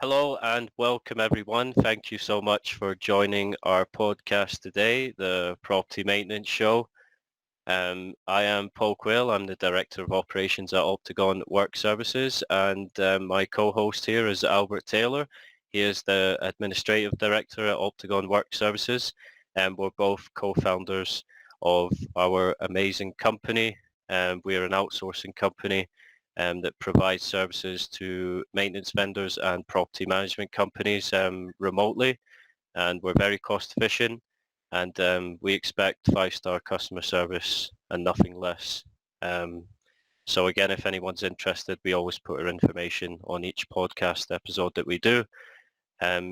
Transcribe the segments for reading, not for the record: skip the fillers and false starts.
Hello and welcome everyone. Thank you so much for joining our podcast today, the Property Maintenance Show. I am Paul Quill. I'm the Director of Operations at Octagon Work Services, and my co-host here is Albert Taylor. He is the Administrative Director at Octagon Work Services, and we're both co-founders of our amazing company. We are an outsourcing company that provides services to maintenance vendors and property management companies remotely, and we're very cost efficient, and we expect five-star customer service and nothing less. So again, if anyone's interested, we always put our information on each podcast episode that we do.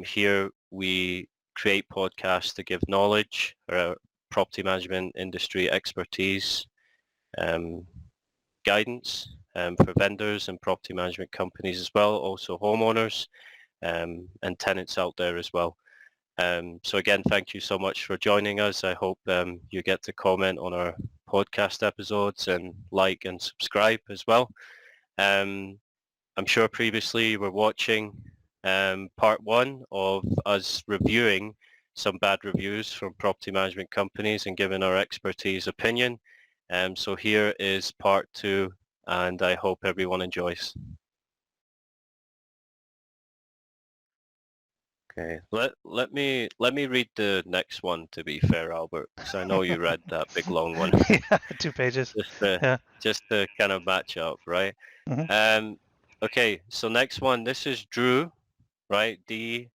Here we create podcasts to give knowledge, property management industry expertise, guidance for vendors and property management companies as well, also homeowners and tenants out there as well. So again, thank you so much for joining us. I hope you get to comment on our podcast episodes and like and subscribe as well. I'm sure previously you were watching part one of us reviewing some bad reviews from property management companies and giving our expertise opinion. So here is part two, and I hope everyone enjoys. Okay, let me read the next one, to be fair, Albert, because I know you read that big long one. Yeah, 2 pages. Yeah. Just to kind of match up, right? Mhm. Okay, so next one, this is Drew, right? D-R-E-W.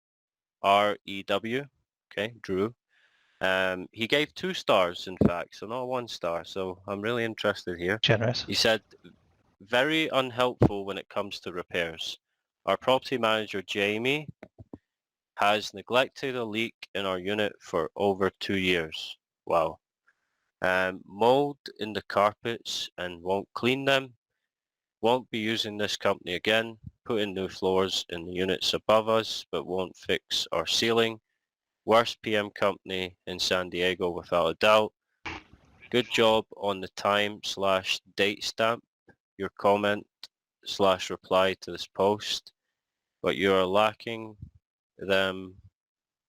Okay, Drew. He gave 2 stars, in fact, so not 1 star. So I'm really interested here. Generous. He said, very unhelpful when it comes to repairs. Our property manager, Jamie, has neglected a leak in our unit for over 2 years. Wow. Mold in the carpets and won't clean them. Won't be using this company again. Put in new floors in the units above us, but won't fix our ceiling. Worst PM company in San Diego without a doubt. Good job on the time/date stamp. Your comment/reply to this post, but you are lacking them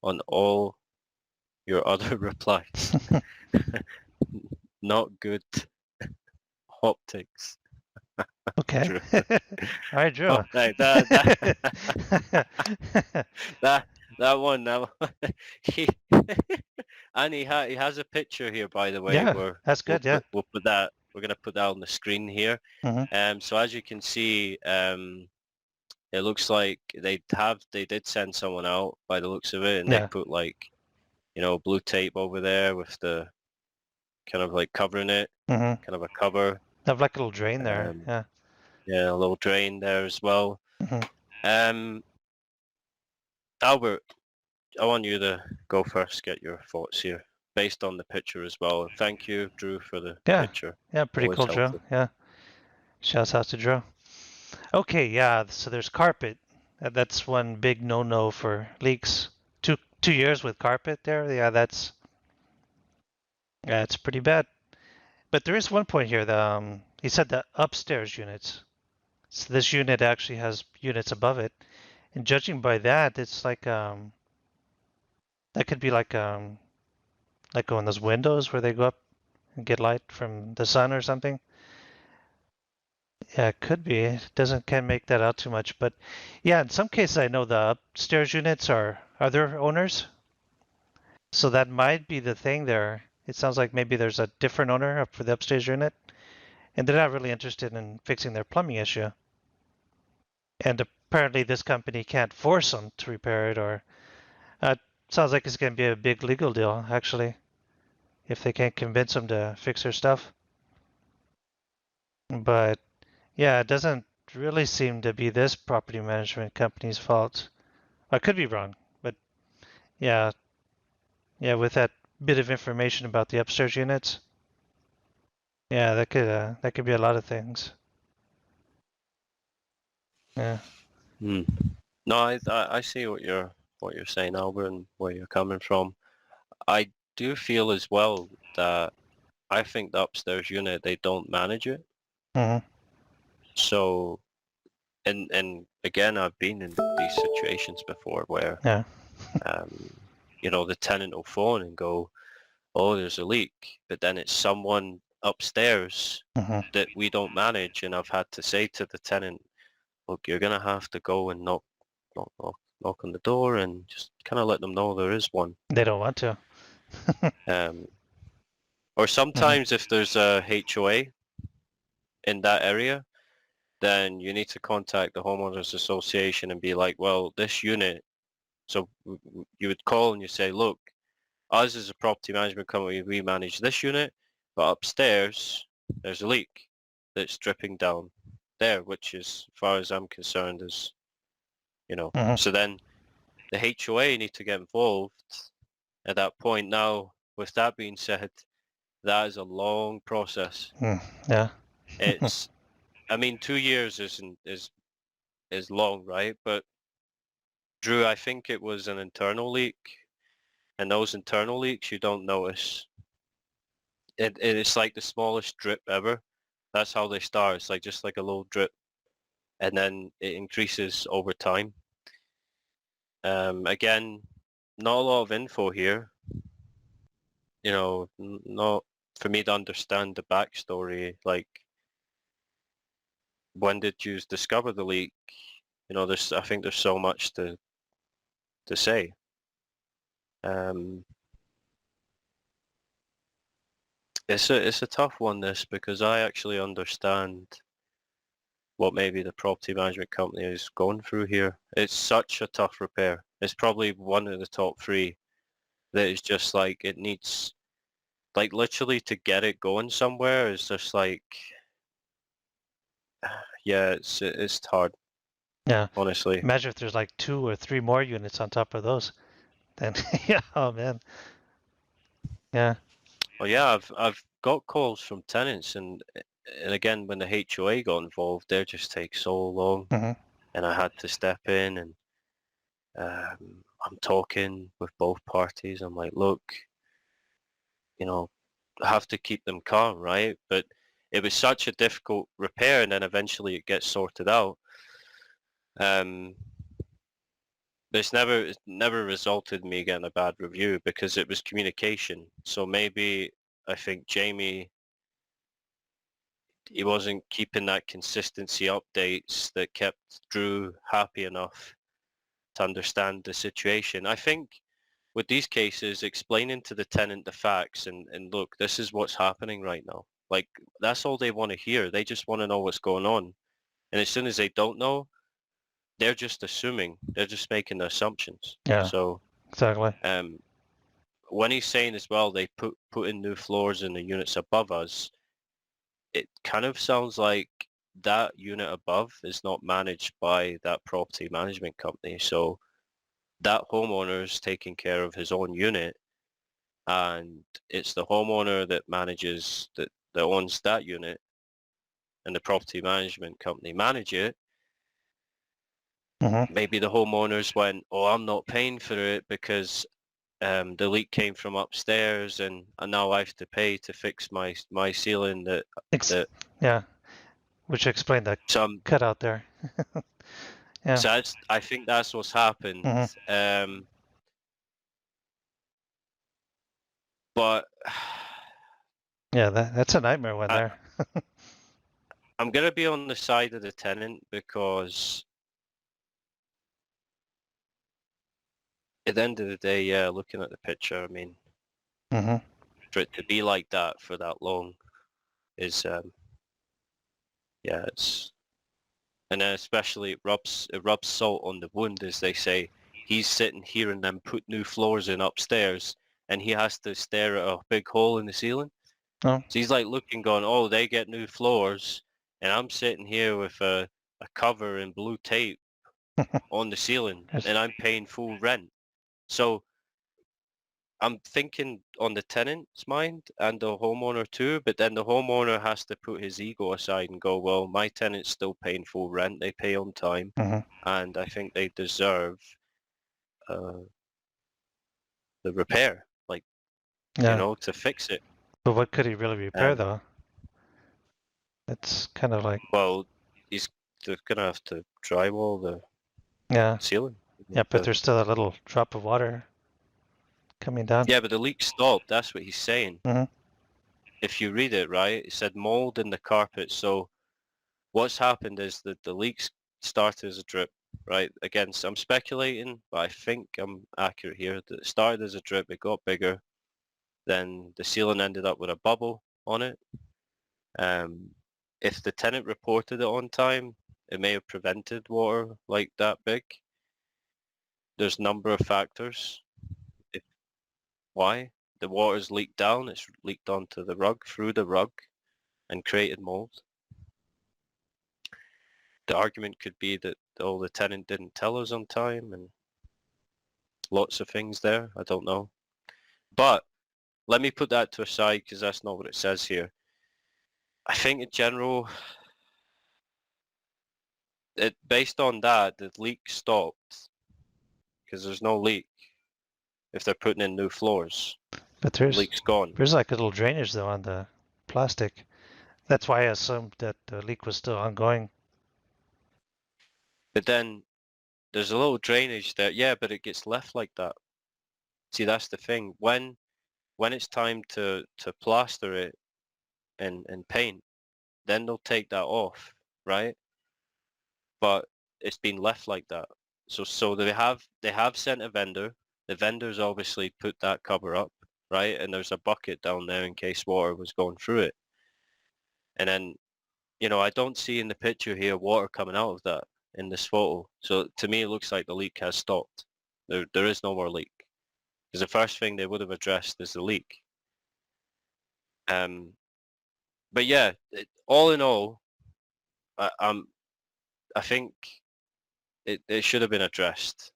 on all your other replies. Not good optics. Okay. Drew. All right, Drew. Oh, right, that one. He and he has a picture here, by the way. Yeah, Where that's good. Yeah. we'll put that. We're gonna put that on the screen here. Mhm. So as you can see, it looks like they did send someone out by the looks of it, and they Yeah. put like, blue tape over there with the kind of like covering it, Mhm. kind of a cover. They have like a little drain there. Um, Yeah. yeah, a little drain there as well. Mhm. Um, Albert, I want you to go first, get your thoughts here, based on the picture as well. Thank you, Drew, for the Yeah. picture. Yeah. Pretty Always cool, Drew. helpful. Yeah. Shouts out to Drew. Okay. Yeah. So there's carpet. That's one big no-no for leaks. 2 years with carpet there. Yeah. That's pretty bad. But there is one point here. He said the upstairs units. So this unit actually has units above it. And judging by that, it's that could be like on those windows where they go up and get light from the sun or something. Yeah, it could be. It doesn't can't make that out too much, but yeah, in some cases I know the upstairs units are other owners, so that might be the thing there. It sounds like maybe there's a different owner up for the upstairs unit, and they're not really interested in fixing their plumbing issue. And apparently this company can't force them to repair it, or sounds like it's going to be a big legal deal actually if they can't convince them to fix their stuff. But yeah, it doesn't really seem to be this property management company's fault. I could be wrong, but yeah, yeah, with that bit of information about the upstairs units, yeah, that could be a lot of things. Yeah. Hmm. No, I see what you're saying, Albert, and where you're coming from. I do feel as well that I think the upstairs unit, they don't manage it. Hmm. So and again, I've been in these situations before where, Yeah. the tenant will phone and go, oh, there's a leak, but then it's someone upstairs Hmm. that we don't manage, and I've had to say to the tenant, look, you're gonna have to go and knock, knock, knock on the door and just kind of let them know there is one. They don't want to. Um, or Hmm. sometimes if there's a HOA in that area, then you need to contact the homeowners association and be like, well, this unit. So you would call and you say, look, us as a property management company, we manage this unit, but upstairs there's a leak that's dripping down there, which is, as far as I'm concerned, is, Hmm. so then the HOA need to get involved at that point. Now, with that being said, that is a long process. Yeah. It's, I mean, 2 years is long, right? But Drew, I think it was an internal leak, and those internal leaks you don't notice. It's like the smallest drip ever. That's how they start. It's like just like a little drip, and then it increases over time. Again, not a lot of info here. Not for me to understand the backstory. Like, when did you discover the leak? I think there's so much to say. Um, it's a tough one, this, because I actually understand what maybe the property management company is going through here. It's such a tough repair. It's probably one of the top three that is just like, it needs, like, literally to get it going somewhere is just like, yeah, it's hard, Yeah. honestly. Imagine if there's like 2 or 3 more units on top of those. Then, yeah. Oh man. Yeah. Well, yeah, I've got calls from tenants, and again, when the HOA got involved, they just take so long, Hmm. and I had to step in, and I'm talking with both parties. I'm like, look, I have to keep them calm, right? But it was such a difficult repair, and then eventually it gets sorted out. Um, but it's never resulted in me getting a bad review because it was communication. So maybe I think Jamie, he wasn't keeping that consistency updates that kept Drew happy enough to understand the situation. I think with these cases, explaining to the tenant the facts and look, this is what's happening right now. Like, that's all they want to hear. They just want to know what's going on. And as soon as they don't know, they're just assuming. They're just making assumptions. Yeah. So Exactly. um, when he's saying as well, they put in new floors in the units above us, it kind of sounds like that unit above is not managed by that property management company. So that homeowner is taking care of his own unit, and it's the homeowner that manages that owns that unit, and the property management company manage it. Hmm. Maybe the homeowners went, oh, I'm not paying for it because the leak came from upstairs, and now I have to pay to fix my ceiling. Ex That yeah. Which explained the some cutout there. Yeah. So I think that's what's happened. Hmm. Um, but Yeah. That's a nightmare one I, there. I'm gonna be on the side of the tenant because at the end of the day, yeah, looking at the picture, I mean, Hmm. for it to be like that for that long is, yeah, it's, and then especially it rubs salt on the wound, as they say. He's sitting here and then put new floors in upstairs, and he has to stare at a big hole in the ceiling. Oh. So he's like looking, going, oh, they get new floors, and I'm sitting here with a cover and blue tape on the ceiling, and I'm paying full rent. So I'm thinking on the tenant's mind and the homeowner too, but then the homeowner has to put his ego aside and go, well, my tenant's still paying full rent, they pay on time, Hmm. and I think they deserve uh, the repair, like, Yeah. to fix it. But what could he really repair Um, though? It's kind of like. well, he's they're gonna have to drywall the Yeah. ceiling. Yeah, but there's still a little drop of water coming down. Yeah, but the leak stopped. That's what he's saying. Hmm. If you read it right, it said mold in the carpet. So what's happened is that the leaks started as a drip, right? Again, so I'm speculating, but I think I'm accurate here. That it started as a drip, it got bigger, then the ceiling ended up with a bubble on it. Um, if the tenant reported it on time, it may have prevented water like that big. There's a number of factors. If why the water's leaked down, it's leaked onto the rug, through the rug, and created mold. The argument could be that the tenant didn't tell us on time, and lots of things there. I don't know. But let me put that to a side because that's not what it says here. I think in general, based on that, the leak stopped because there's no leak if they're putting in new floors. But The leak's gone. there's like a little drainage though on the plastic. That's why I assumed that the leak was still ongoing. But then there's a little drainage there. Yeah, but it gets left like that. See, that's the thing. When it's time to plaster it and paint, then they'll take that off, right? But it's been left like that. So they have sent a vendor. The vendor's obviously put that cover up, right? And there's a bucket down there in case water was going through it. And then, I don't see in the picture here water coming out of that in this photo. So to me, it looks like the leak has stopped. There is no more leak. Because the first thing they would have addressed is the leak. But yeah, all in all, I think it should have been addressed.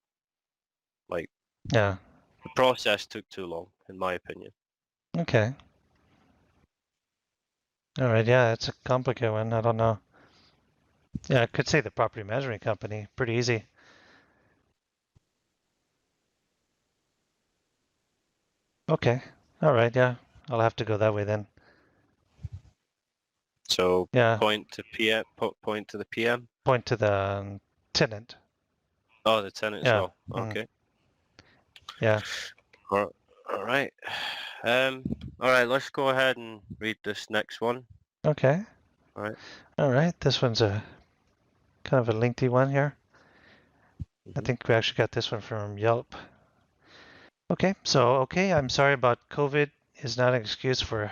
Like Yeah. the process took too long, in my opinion. Okay. All right. Yeah, it's a complicated one. I don't know. Yeah, I could say the property management company. Pretty easy. Okay. All right. Yeah. I'll have to go that way then. So Yeah. point to the PM. Point to the tenant. Oh, the tenant as Yeah. well. Mm, Okay. yeah. All right. Um, all right. Let's go ahead and read this next one. Okay. All right. All right. This one's a kind of a lengthy one here. I Mm-hmm. think we actually got this one from Yelp. Okay, I'm sorry about COVID is not an excuse for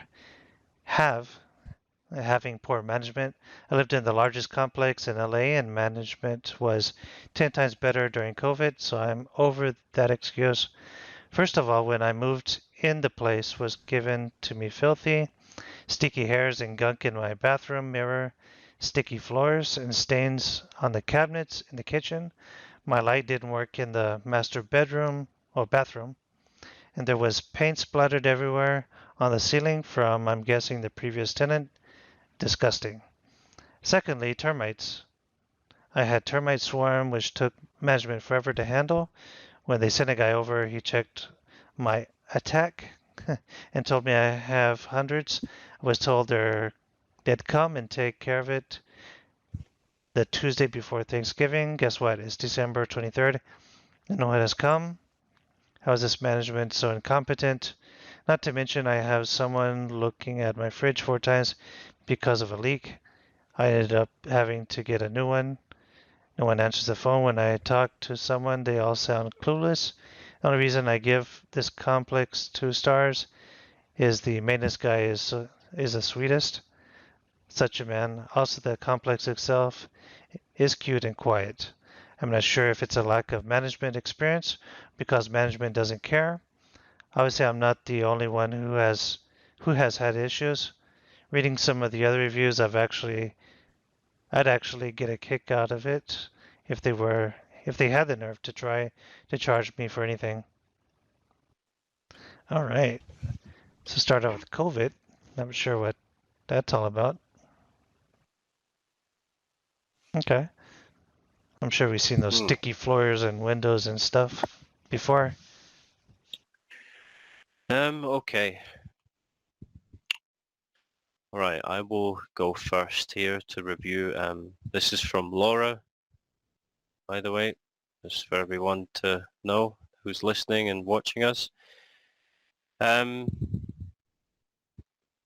having poor management. I lived in the largest complex in LA and management was 10 times better during COVID, so I'm over that excuse. First of all, when I moved in, the place was given to me filthy, sticky hairs and gunk in my bathroom mirror, sticky floors and stains on the cabinets in the kitchen. My light didn't work in the master bedroom or bathroom, and there was paint splattered everywhere on the ceiling from, I'm guessing, the previous tenant. Disgusting. Secondly, termites. I had termite swarm, which took management forever to handle. When they sent a guy over, he checked my attack and told me I have hundreds. I was told they'd come and take care of it the Tuesday before Thanksgiving. Guess what? It's December 23rd, and no one has come. How is this management so incompetent? Not to mention, I have someone looking at my fridge 4 times because of a leak. I ended up having to get a new one. No one answers the phone when I talk to someone. They all sound clueless. The only reason I give this complex 2 stars is the maintenance guy is the sweetest. Such a man. Also, the complex itself is cute and quiet. I'm not sure if it's a lack of management experience because management doesn't care. Obviously, I'm not the only one who has had issues. Reading some of the other reviews, I'd actually get a kick out of it if they had the nerve to try to charge me for anything. All right. So start out with COVID. Not sure what that's all about. Okay. I'm sure we've seen those Hmm. sticky floors and windows and stuff before. Okay. right, I will go first here to review. This is from Laura, by the way, just for everyone to know who's listening and watching us. Um,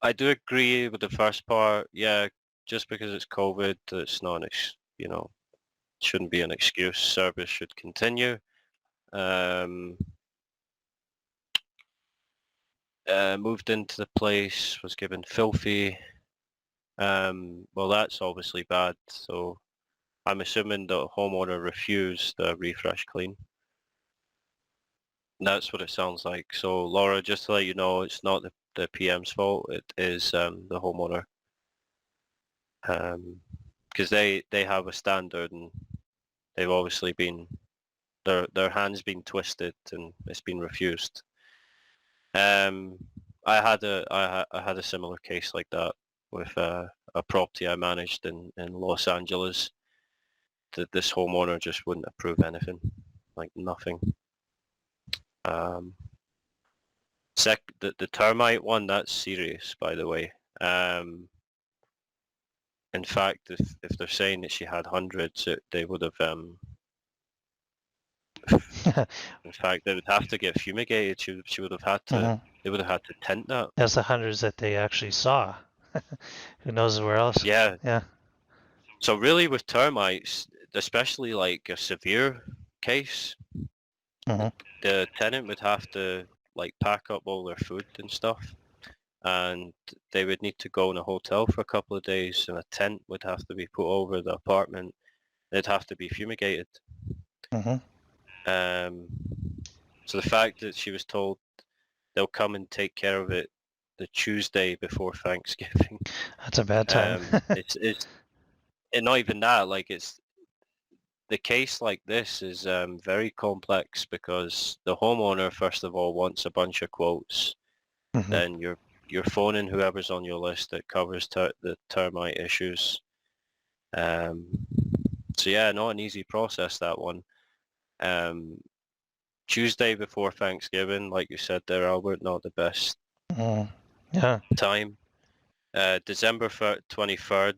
I do agree with the first part. Yeah, just because it's COVID, it's not shouldn't be an excuse. Service should continue. Moved into the place, was given filthy. Well, that's obviously bad. So I'm assuming the homeowner refused the refresh clean. That's what it sounds like. So Laura, just to let you know, it's not the PM's fault. It is the homeowner. Because they have a standard and they've obviously been their hands been twisted and it's been refused. I had a similar case like that with a property I managed in Los Angeles. That this homeowner just wouldn't approve anything, like nothing. The termite one, that's serious, by the way. In fact, if they're saying that she had hundreds, they would have. In fact, they would have to get fumigated. She would have had to. Mhm. They would have had to tent that. That's the hundreds that they actually saw. Who knows where else? Yeah. Yeah. So really, with termites, especially like a severe case, Hmm. the tenant would have to like pack up all their food and stuff, and they would need to go in a hotel for a couple of days, and a tent would have to be put over the apartment. It'd have to be fumigated. Hmm. Um, so the fact that she was told they'll come and take care of it the Tuesday before Thanksgiving, That's a bad time. it's and not even that. Like it's the case like this is very complex because the homeowner first of all wants a bunch of quotes. Hmm. Then you're phoning whoever's on your list that covers the termite issues. Um, so yeah, not an easy process, that one. Um, Tuesday before Thanksgiving, like you said there, Albert, not the best Mm. Yeah. time. December 23rd,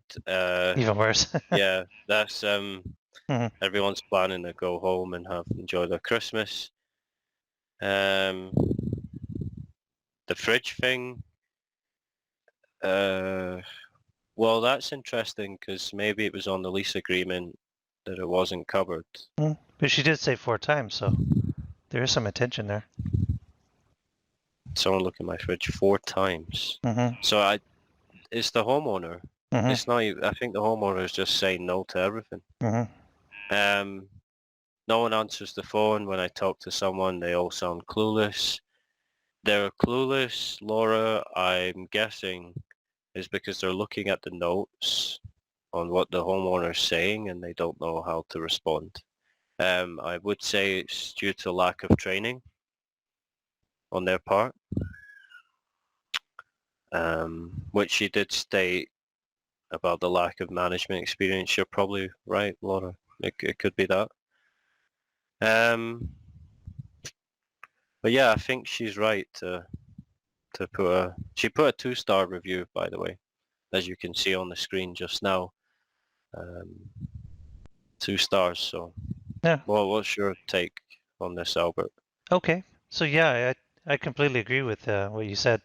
Even worse. yeah, that's Hmm. everyone's planning to go home and enjoy their Christmas. Um, the fridge thing, uh, well, that's interesting because maybe it was on the lease agreement that it wasn't covered. But she did say 4 times, so there is some attention there. Someone looked at my fridge 4 times. Hmm. So it's the homeowner. Hmm. It's not. I think the homeowner is just saying no to everything. Hmm. Um, no one answers the phone when I talk to someone. They all sound clueless. They're clueless, Laura, I'm guessing, is because they're looking at the notes on what the homeowner is saying and they don't know how to respond. I would say it's due to lack of training on their part, which she did state about the lack of management experience. You're probably right, Laura. It could be that. Um, but yeah, I think she's right to she put a 2-star review, by the way, as you can see on the screen just now. Um, 2 stars. So, Yeah. well, what's your take on this, Albert? Okay. So yeah, I completely agree with what you said.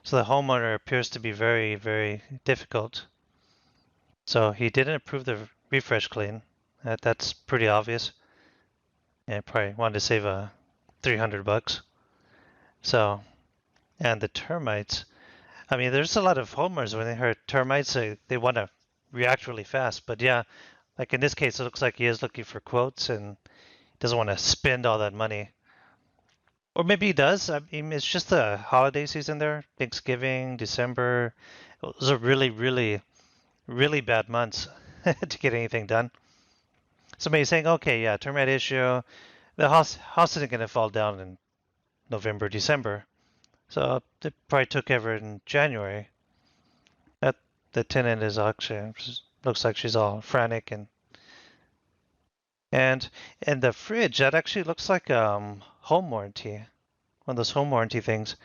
So the homeowner appears to be very, very difficult. So he didn't approve the refresh clean. That's pretty obvious. And probably wanted to save $300. So, and the termites. I mean, there's a lot of homeowners when they heard termites, they want to react really fast. But yeah, like in this case, it looks like he is looking for quotes and doesn't want to spend all that money. Or maybe he does. I mean, it's just the holiday season there. Thanksgiving, December. Those are really, really, really bad months to get anything done. Somebody's saying, okay, yeah, termite issue. The house isn't going to fall down in November, December. So they probably took over in January. That the tenant is actually looks like she's all frantic and the fridge that actually looks like home warranty, one of those home warranty things.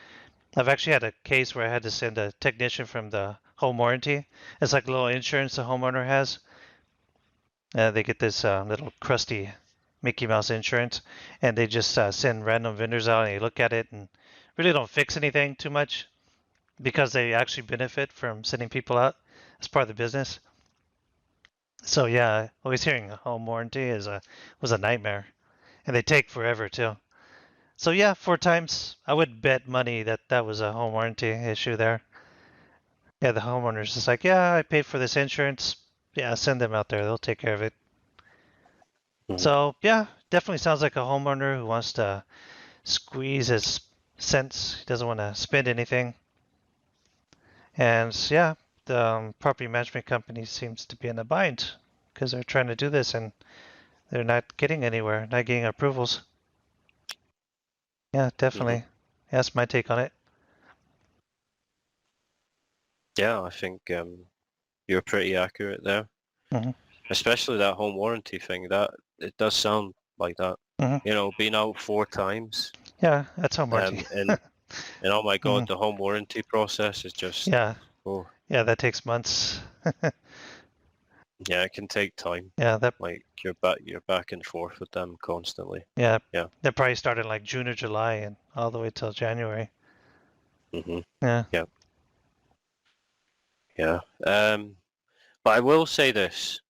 I've actually had a case where I had to send a technician from the home warranty. It's like a little insurance the homeowner has. They get this little crusty Mickey Mouse insurance, and they just send random vendors out and they look at it and really don't fix anything too much because they actually benefit from sending people out as part of the business. So yeah, always hearing a home warranty was a nightmare, and they take forever too. So yeah, 4 times I would bet money that that was a home warranty issue there. Yeah, the homeowner's just like, yeah, I paid for this insurance. Yeah, send them out there. They'll take care of it. Mhm. So yeah, definitely sounds like a homeowner who wants to squeeze his cents. He doesn't want to spend anything. And yeah, the property management company seems to be in a bind because they're trying to do this and they're not getting anywhere, not getting approvals. Yeah, Mhm. definitely. That's my take on it. Yeah, I think you're pretty accurate there. Hmm. Especially that home warranty thing. That it does sound like that. Hmm. You know, being out 4 times, Yeah, that's home warranty. and oh my God, Hmm. the home warranty process is just Yeah, oh yeah, that takes months. yeah, it can take time. Yeah, that Like you're back and forth with them constantly. yeah, Yeah. that probably started like June or July and all the way till January. Mhm. Yeah. Yeah. Yeah. But I will say this: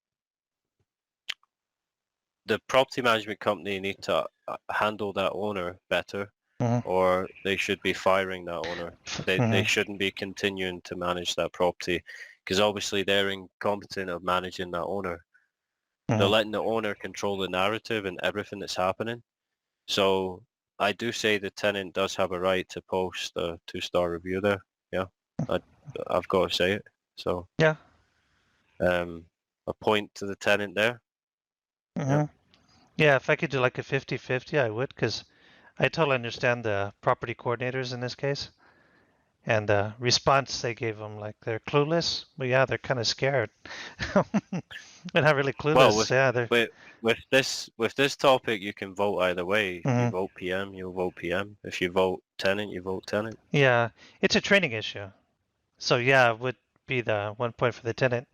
the property management company need to handle that owner better, Hmm. or they should be firing that owner. They Hmm. shouldn't be continuing to manage that property because obviously they're incompetent of managing that owner. They're Hmm. letting the owner control the narrative and everything that's happening. So I do say the tenant does have a right to post a 2-star review there. Yeah, I, I've got to say it. So Yeah. um, a point to the tenant there. Yeah. Hmm. Yeah, if I could do like a 50-50, I would, because I totally understand the property coordinators in this case. And the response they gave them, like they're clueless. But yeah, they're kind of scared. They're not really Well, clueless. Yeah, they're. with with this topic, you can vote either way. If you Mhm. vote PM, you'll vote PM. If you vote tenant, you vote tenant. Yeah, it's a training issue. So yeah, it would be the 1 point for the tenant.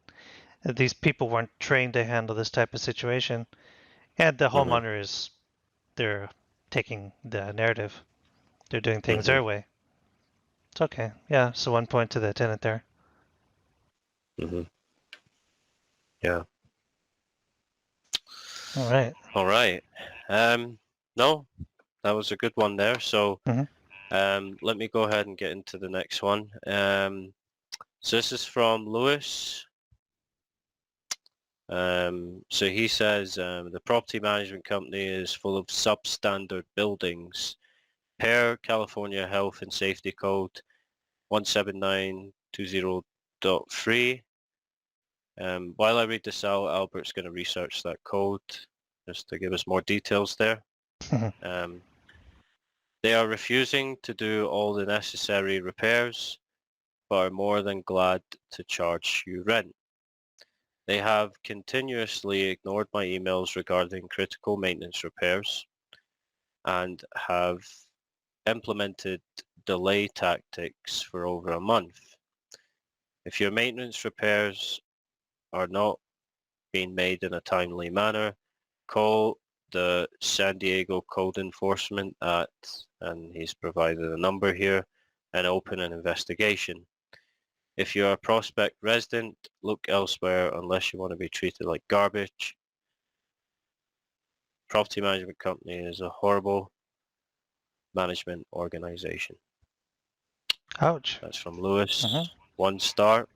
These people weren't trained to handle this type of situation, and the Mhm. homeowner is they're taking the narrative. They're doing things Mhm. their way. It's okay. Yeah, so 1 point to the tenant there. Mhm. Yeah. All right. All right. No, that was a good one there. So Mhm. let me go ahead and get into the next one. So this is from Lewis. So he says the property management company is full of substandard buildings per California Health and Safety Code 17920.3. While I read this out, Albert's going to research that code just to give us more details there. Um, they are refusing to do all the necessary repairs, but are more than glad to charge you rent. They have continuously ignored my emails regarding critical maintenance repairs and have implemented delay tactics for over a month. If your maintenance repairs are not being made in a timely manner, call the San Diego Code Enforcement at, and he's provided a number here, and open an investigation. If you're a Prospect resident, look elsewhere unless you want to be treated like garbage. Property management company is a horrible management organization. Ouch. That's from Mhm. Lewis, 1 star.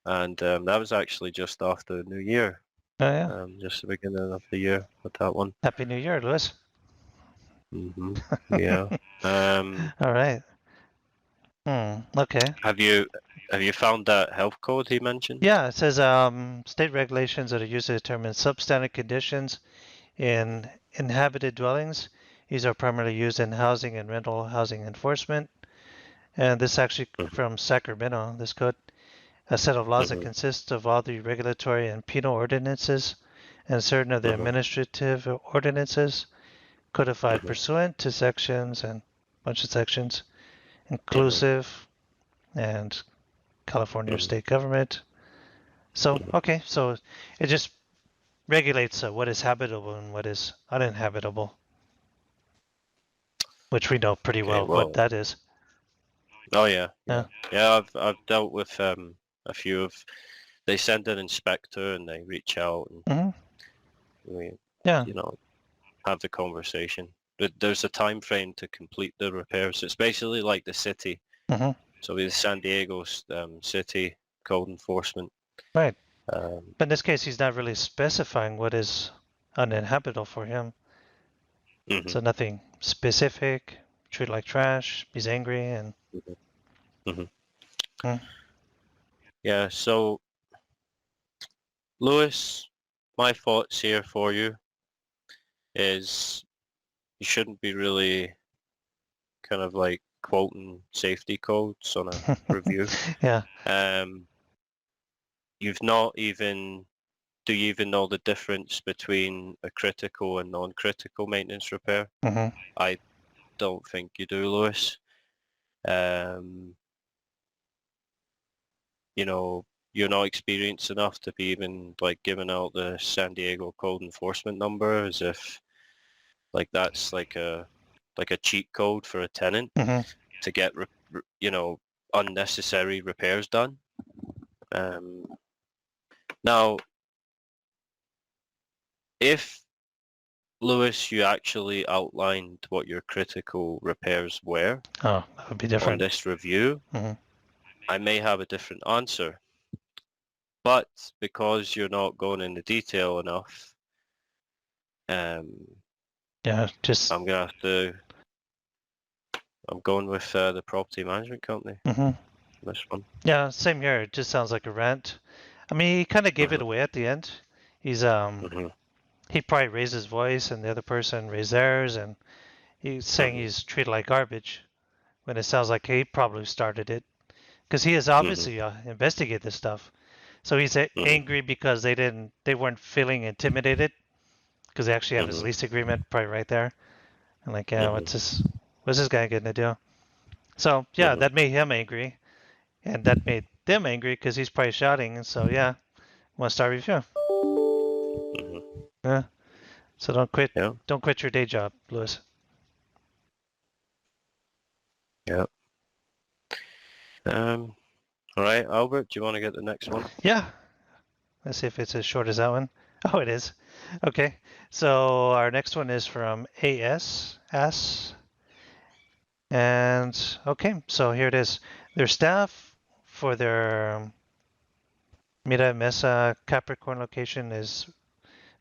And that was actually just after New Year, Oh yeah. just the beginning of the year with that one. Happy New Year, Lewis. Yeah. Um, All right. Okay. have you found that health code he mentioned? Yeah, it says state regulations that are used to determine substandard conditions in inhabited dwellings. These are primarily used in housing and rental housing enforcement. And this actually Hmm. from Sacramento, this code. A set of laws that Hmm. consists of all the regulatory and penal ordinances and certain of the Hmm. administrative ordinances codified Hmm. pursuant to sections and a bunch of sections, Hmm. inclusive and California state government. So, okay, so it just regulates what is habitable and what is uninhabitable, which we know pretty Okay, well what well, that is. oh yeah, Yeah. I've dealt with a few of. They send an inspector and they reach out and Hmm. we, Yeah. you know, have the conversation. But there's a time frame to complete the repairs. It's basically like the city. Hmm. So with San Diego's city code enforcement. Right. Um, But in this case, he's not really specifying what is uninhabitable for him. mhm, So nothing specific. Treat like trash. He's angry and. mhm, mhm. Mm, Yeah. So Lewis, my thoughts here for you is you shouldn't be really kind of like quoting safety codes on a review. yeah. Um, you've not even do you even know the difference between a critical and non-critical maintenance repair? Hmm. I don't think you do, Lewis. Um, you know, you're not experienced enough to be even like giving out the San Diego code enforcement number as if like that's like a cheat code for a tenant Hmm. to get unnecessary repairs done. Um, now, if Lewis, you actually outlined what your critical repairs were Oh, that would be on different. this review, Hmm. I may have a different answer. But because you're not going into detail enough, um, Yeah. Just. I'm gonna have to. I'm going with the property management company Hmm. on this one. Yeah. Same here. It just sounds like a rant. I mean, he kind of gave it Mhm, away at the end. He's mhm, he probably raised his voice and the other person raised theirs, and he's saying mhm, he's treated like garbage when it sounds like he probably started it because he has mhm, obviously investigated this stuff. So he's mhm, angry because they weren't feeling intimidated because they actually have his mhm, lease agreement probably right there. And like, yeah, mhm, what's this guy getting to do? So yeah, mhm, that made him angry, and that made them angry because he's probably shouting. And so yeah, 1 star review. mhm. Yeah. So Yeah, don't quit your day job, Lewis. yeah. Um, all right, Albert, do you want to get the next one? Yeah. Let's see if it's as short as that one. Oh, it is. Okay. So our next one is from AS. And okay, so here it is. Their staff for their Mira Mesa Capricorn location is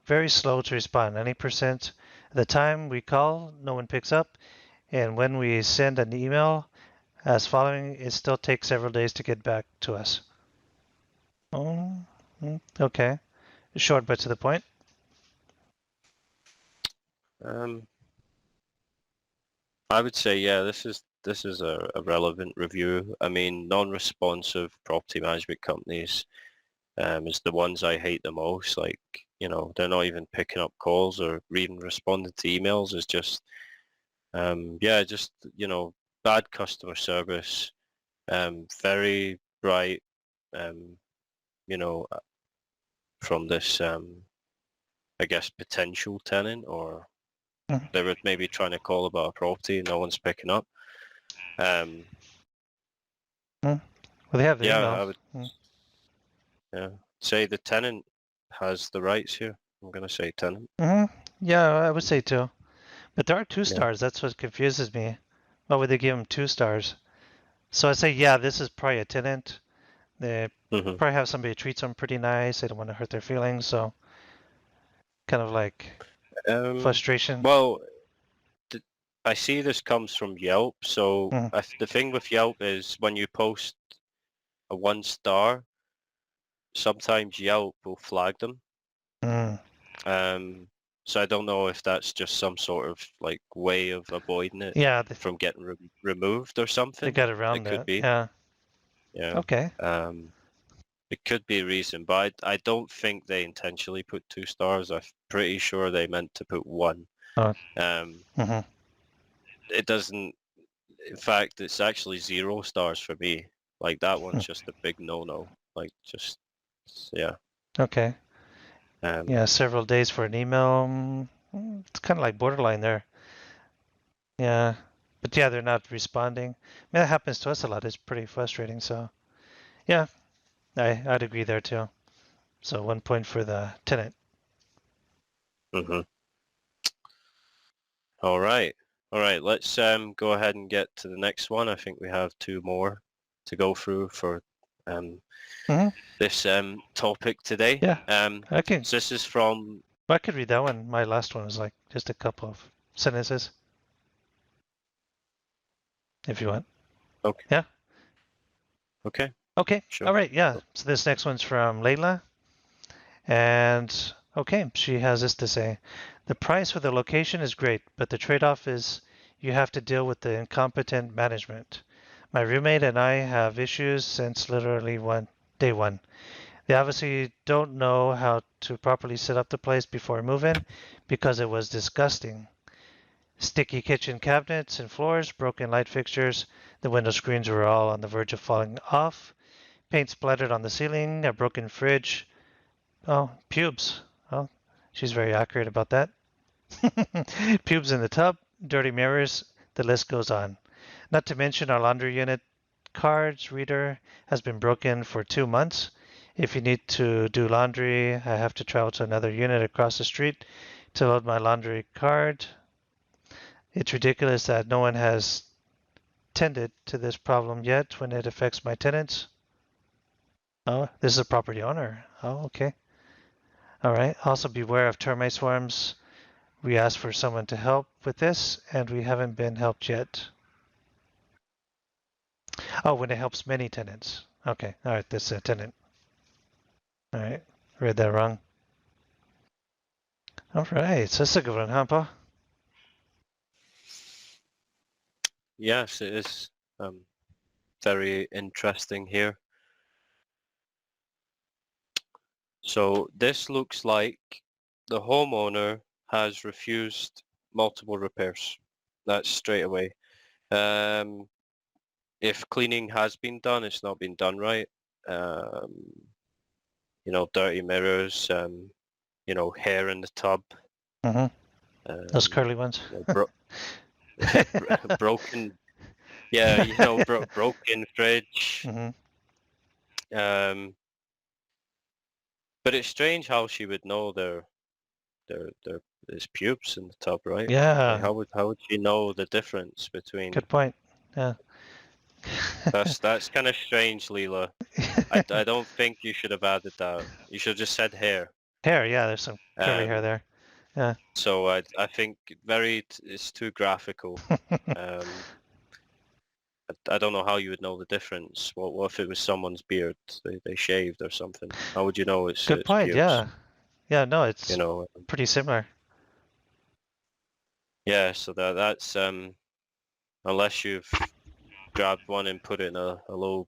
very slow to respond. 90% of the time we call, no one picks up. And when we send an email as following, it still takes several days to get back to us. Oh, okay. Short but to the point. Um, I would say, yeah, this is a relevant review. I mean, non-responsive property management companies is the ones I hate the most. Like, they're not even picking up calls or even responding to emails. It's just, yeah, just, bad customer service, very bright, um, you know, from this, I guess, potential tenant, or Mm-hmm. they were maybe trying to call about a property and no one's picking up. Um, Well, they have the yeah, email. I would, yeah, say the tenant has the rights here. I'm going to say tenant. Mm-hmm. Yeah, I would say two. But there are two Yeah. stars. That's what confuses me. Why would they give him 2 stars? So I say, yeah, this is probably a tenant. They Hmm. probably have somebody treats them pretty nice. They don't want to hurt their feelings. So kind of like Um, frustration. well, th- I see this comes from Yelp. So Mm, the thing with Yelp is when you post a 1 star, sometimes Yelp will flag them. mm. Um, so I don't know if that's just some sort of like way of avoiding it Yeah, from getting removed or they something. got It around could that. be. Yeah. Yeah. Okay. Um, it could be a reason, but I don't think they intentionally put 2 stars. I'm pretty sure they meant to put one. Oh, Um, mm-hmm. it doesn't. In fact, it's actually 0 stars for me. Like that one's just a big no-no. Like just, yeah. Okay. Um, Yeah, several days for an email. It's kind of like borderline there. Yeah. But yeah, they're not responding. I mean, that happens to us a lot. It's pretty frustrating. So yeah, I'd agree there too. So 1 point for the tenant. mhm. All right. All right. Let's go ahead and get to the next one. I think we have two more to go through for um, hmm this topic today. Yeah, I can. So this is from. I could read that one. My last one was like just a couple of sentences, if you want. Okay. Yeah. Okay. Okay. All Sure. right. Yeah. So this next one's from Layla. And okay, she has this to say. The price for the location is great, but the trade-off is you have to deal with the incompetent management. My roommate and I have issues since literally day one. They obviously don't know how to properly set up the place before move-in because it was disgusting. Sticky kitchen cabinets and floors, broken light fixtures, the window screens were all on the verge of falling off, paint splattered on the ceiling, a broken fridge. Oh, pubes. Oh, she's very accurate about that. Pubes in the tub, dirty mirrors, the list goes on. Not to mention our laundry unit cards reader has been broken for 2 months. If you need to do laundry, I have to travel to another unit across the street to load my laundry card. It's ridiculous that no one has tended to this problem yet when it affects my tenants. Oh, this is a property owner. Oh, okay. All right. Also beware of termite swarms. We asked for someone to help with this, and we haven't been helped yet. Oh, when it helps many tenants. Okay. All right. This is a tenant. All right. Read that wrong. All right. So that's a good one, huh, Paul? Yes, it is very interesting here. So this looks like the homeowner has refused multiple repairs. That's straight away. Um, if cleaning has been done, it's not been done right. Um, dirty mirrors, hair in the tub, Mm-hmm. Those um, curly ones. you know, broken, yeah, broken fridge. mm-hmm. Um, but it's strange how she would know there's pubes in the tub, right? Like Yeah. how would she know the difference between? Good point. Yeah. That's kind of strange, Leela. I don't think you should have added that. You should have just said hair. Hair. Yeah. There's some curly hair Um, there. Yeah. so I think it's too graphical. Um, I don't know how you would know the difference. What if it was someone's beard? They shaved or something. How would you know Good it's point. pubes? Yeah. Yeah. No, You it's know? pretty similar. Yeah. So that's unless you've grabbed one and put it in a little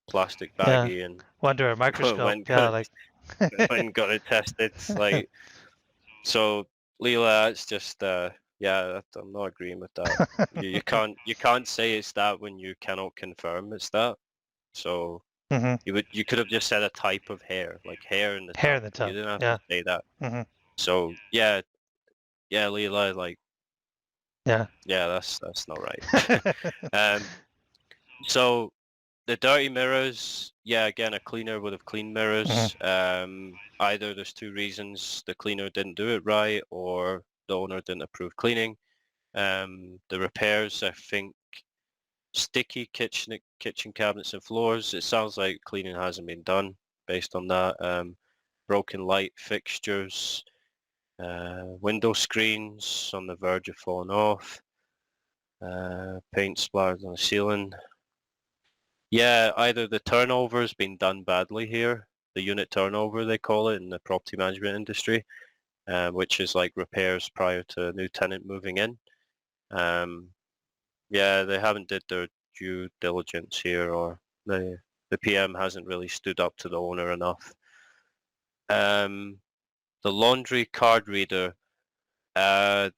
plastic Yeah. baggie and Under a microscope. went Yeah. got Like. went got it tested. Like so, Leela, it's just yeah, I'm not agreeing with that. You can't say it's that when you cannot confirm it's that. So hmm you could have just said a type of hair, like hair in the Hair tub. in the You tub. didn't have to Yeah. say that. hmm So yeah, Leela, like Yeah. yeah, that's not right. um, so the dirty mirrors, yeah, again, a cleaner would have cleaned hmm mirrors. Either there's two reasons: the cleaner didn't do it right, or the owner didn't approve cleaning. The repairs, I think, sticky kitchen cabinets and floors. It sounds like cleaning hasn't been done based on that. Broken light fixtures, window screens on the verge of falling off, paint splatters on the ceiling. Yeah, either the turnover has been done badly here, the unit turnover they call it in the property management industry, which is like repairs prior to a new tenant moving in. Um, yeah, they haven't did their due diligence here, or the PM hasn't really stood up to the owner enough. Um, the laundry card reader, uh,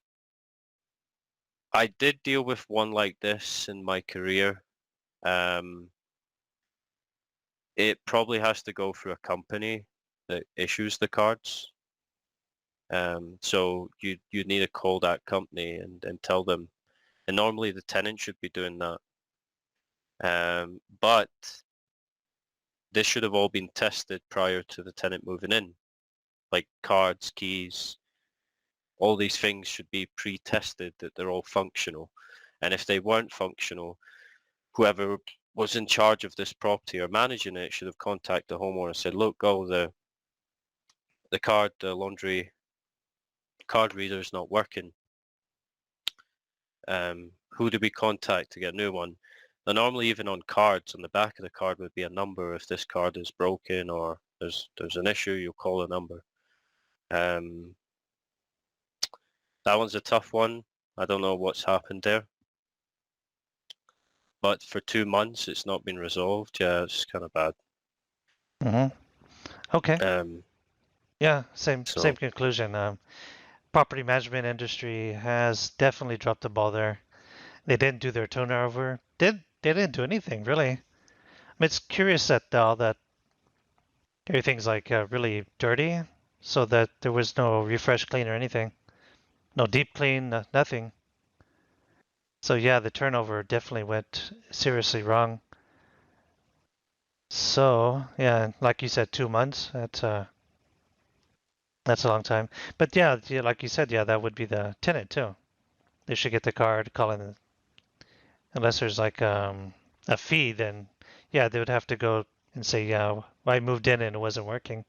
I did deal with one like this in my career. Um, It probably has to go through a company that issues the cards. So you need to call that company and tell them. And normally the tenant should be doing that. But this should have all been tested prior to the tenant moving in. Like cards, keys, all these things should be pre-tested that they're all functional. And if they weren't functional, whoever was in charge of this property or managing it should have contacted the homeowner and said, look, the laundry card reader is not working. Who do we contact to get a new one? Now, normally even on cards, on the back of the card would be a number. If this card is broken or there's an issue, you'll call a number. That one's a tough one. I don't know what's happened there. But for 2 months, it's not been resolved. Yeah, it's kind of bad. Okay. Yeah, same So conclusion. Property management industry has definitely dropped the ball there. They didn't do their turnover. They didn't do anything really. I mean, it's curious that all that everything's like really dirty, so that there was no refresh clean or anything, no deep clean, nothing. So yeah, the turnover definitely went seriously wrong. So yeah, like you said, 2 months. That's a long time. But yeah, like you said, yeah, that would be the tenant too. They should get the card, call in, unless there's like a fee, then yeah, they would have to go and say, yeah, I moved in and it wasn't working.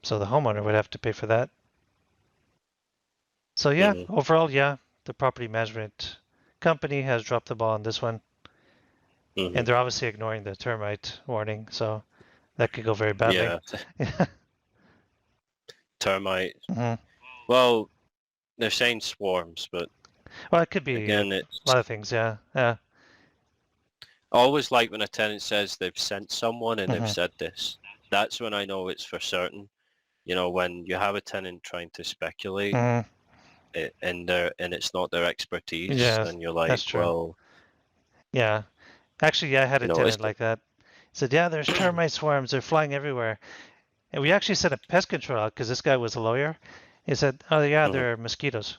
So the homeowner would have to pay for that. So yeah, mhm, overall, yeah, the property management company has dropped the ball on this one, and mhm. they're obviously ignoring the termite warning, so that could go very badly. Yeah, Yeah. termite. hmm Well, they're saying swarms, but Well, it could be a again, it's lot of things. Yeah. Yeah. I always like when a tenant says they've sent someone and they've hmm said this. That's when I know it's for certain. You know, when you have a tenant trying to speculate hmm and it's not their expertise, Yeah, and you're like, that's true. well, Yeah. Actually, yeah, I had a it's tenant like that. He said, yeah, there's termite swarms. They're flying everywhere. And we actually sent a pest control out because this guy was a lawyer. He said, oh, yeah, Mhm. there are mosquitoes.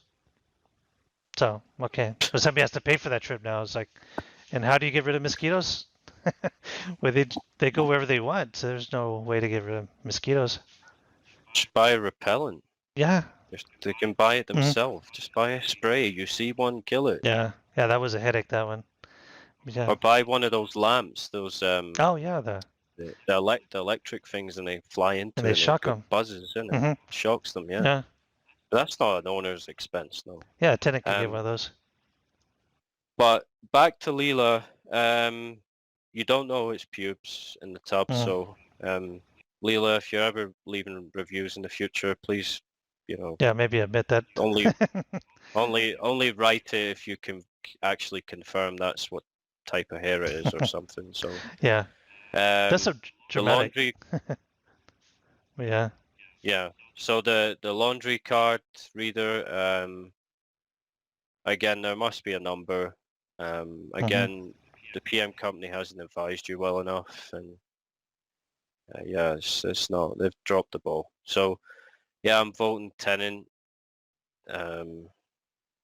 So, okay. But somebody has to pay for that trip now. It's like, and how do you get rid of mosquitoes? Well, they go wherever they want. So there's no way to get rid of mosquitoes. Just buy a repellent. Yeah. They can buy it hmm themselves. Just buy a spray. You see one, kill it. Yeah. Yeah, that was a headache, that one. Yeah. Or buy one of those lamps, those Oh, yeah, the electric things, and they fly and into they it and it shock them. buzzes in it, hmm shocks them. Yeah, Yeah. but that's not an owner's expense, no. Yeah, a tenant could get one Um, of those. but back to Leela. You don't know it's pubes in the tub, Mm. so Leela, if you're ever leaving reviews in the future, please, Yeah, maybe admit that. only only write it if you can actually confirm that's what type of hair it is or something. So Yeah, that's um, so the dramatic. laundry, Yeah. yeah. So the laundry card reader, again, there must be a number. hmm Again, the PM company hasn't advised you well enough, and yeah, it's not. They've dropped the ball. So yeah, I'm voting tenant. Um,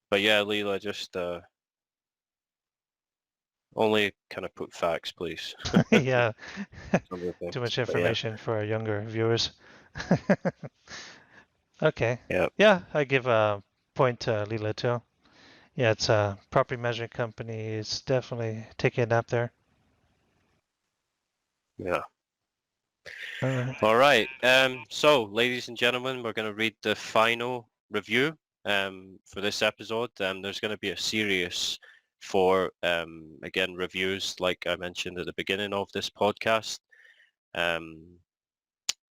but yeah, Leela, just only kind of put facts, please. Yeah. Some of the Too things. much But yeah, information for our younger viewers. Okay. yeah, Yeah, I give a point to Lila too. Yeah, it's a property management company. It's definitely taking a nap there. yeah. All right. All right. So, ladies and gentlemen, we're going to read the final review for this episode. There's going to be a series for, again, reviews, like I mentioned at the beginning of this podcast. Um,